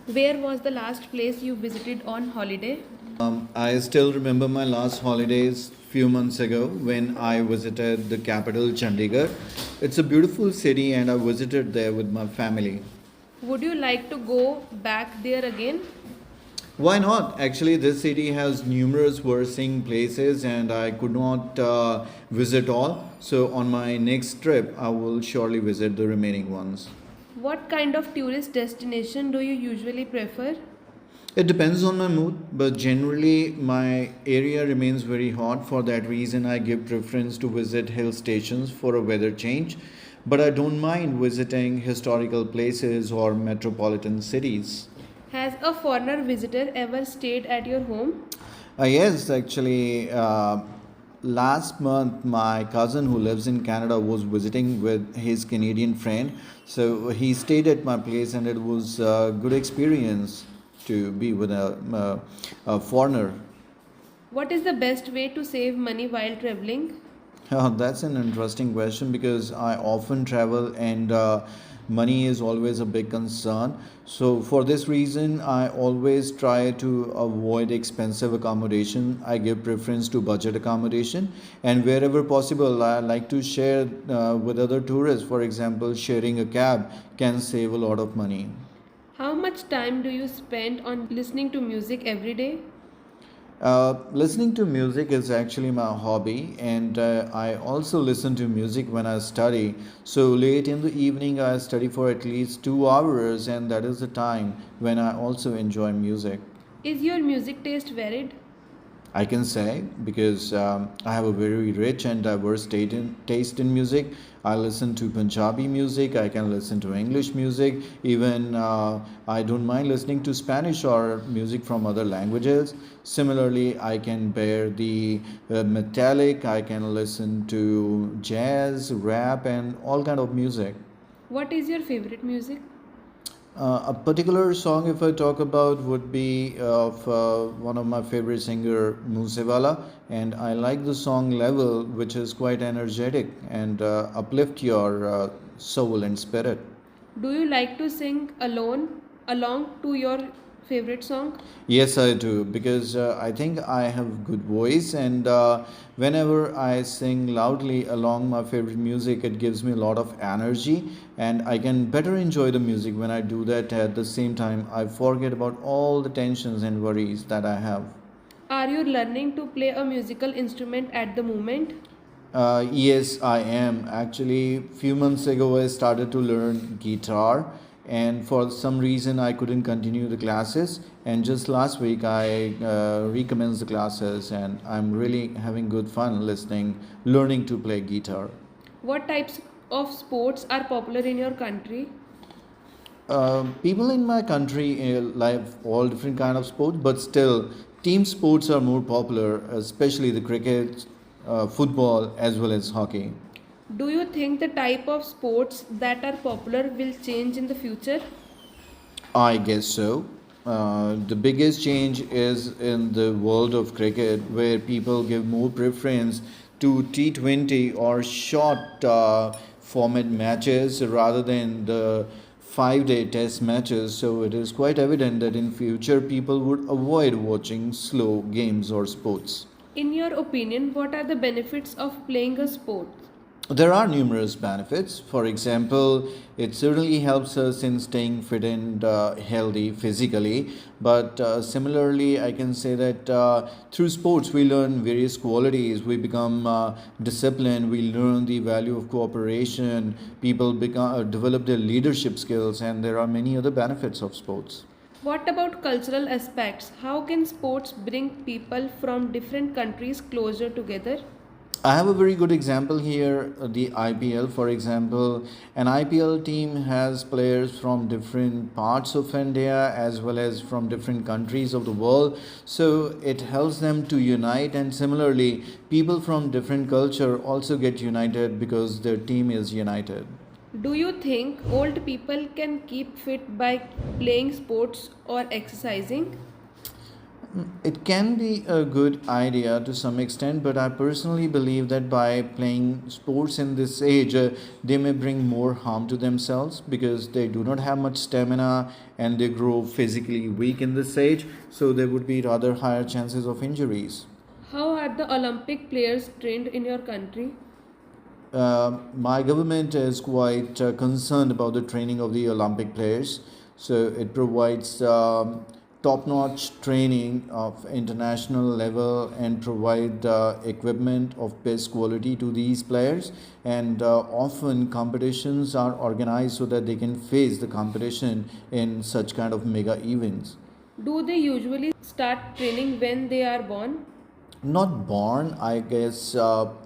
Where was the last place you visited on holiday? I still remember my last holidays few months ago when I visited the capital Chandigarh. It's a beautiful city and I visited there with my family. Would you like to go back there again? Why not? Actually, this city has numerous worsening places and I could not visit all. So on my next trip, I will surely visit the remaining ones. What kind of tourist destination do you usually prefer? It depends on my mood, but generally my area remains very hot. For that reason, I give preference to visit hill stations for a weather change. But I don't mind visiting historical places or metropolitan cities. Has a foreigner visitor ever stayed at your home? Yes, actually, last month my cousin who lives in Canada was visiting with his Canadian friend. So he stayed at my place, and it was a good experience to be with a foreigner. What is the best way to save money while traveling? That's an interesting question because I often travel and money is always a big concern. So, for this reason, I always try to avoid expensive accommodation. I give preference to budget accommodation, and wherever possible, I like to share with other tourists. For example, sharing a cab can save a lot of money. How much time do you spend on listening to music every day? Listening to music is actually my hobby, and I also listen to music when I study. So, late in the evening, I study for at least 2 hours, and that is the time when I also enjoy music. Is your music taste varied? I can say because I have a very rich and diverse taste in music. I listen to Punjabi music, I can listen to English music, even I don't mind listening to Spanish or music from other languages. Similarly, I can bear the metallic, I can listen to jazz, rap, and all kind of music. What is your favorite music? A particular song, if I talk about, would be of one of my favorite singer, Musewala, and I like the song "Level," which is quite energetic and uplift your soul and spirit. Do you like to sing along to your favorite song? Yes, I do because I think I have good voice, and whenever I sing loudly along my favorite music, it gives me a lot of energy, and I can better enjoy the music when I do that. At the same time, I forget about all the tensions and worries that I have. Are you learning to play a musical instrument at the moment? Yes, I am. Actually, few months ago, I started to learn guitar, and for some reason, I couldn't continue the classes. And just last week, I recommenced the classes, and I'm really having good fun learning to play guitar. What types of sports are popular in your country? People in my country like all different kind of sports, but still, team sports are more popular, especially the cricket, football, as well as hockey. Do you think the type of sports that are popular will change in the future? I guess so. The biggest change is in the world of cricket, where people give more preference to T20 or short format matches rather than the 5 day test matches. So it is quite evident that in future people would avoid watching slow games or sports. In your opinion, what are the benefits of playing a sport? There are numerous benefits. For example, it certainly helps us in staying fit and healthy physically. But similarly, I can say that through sports, we learn various qualities. We become disciplined. We learn the value of cooperation. People develop their leadership skills, and there are many other benefits of sports. What about cultural aspects? How can sports bring people from different countries closer together? I have a very good example here, the IPL. For example, an IPL team has players from different parts of India as well as from different countries of the world. So it helps them to unite, and similarly, people from different culture also get united because their team is united. Do you think old people can keep fit by playing sports or exercising? It can be a good idea to some extent, but I personally believe that by playing sports in this age, they may bring more harm to themselves because they do not have much stamina and they grow physically weak in this age, so there would be rather higher chances of injuries. How are the Olympic players trained in your country? My government is quite concerned about the training of the Olympic players. So it provides top-notch training of international level and provide equipment of best quality to these players. And often competitions are organized so that they can face the competition in such kind of mega events. Do they usually start training when they are born? Not born, I guess,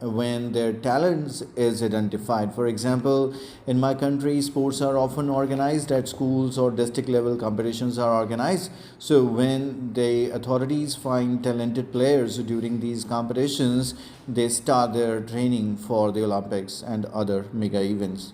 when their talents is identified. For example, in my country, sports are often organized at schools or district level competitions are organized. So when the authorities find talented players during these competitions, they start their training for the Olympics and other mega events.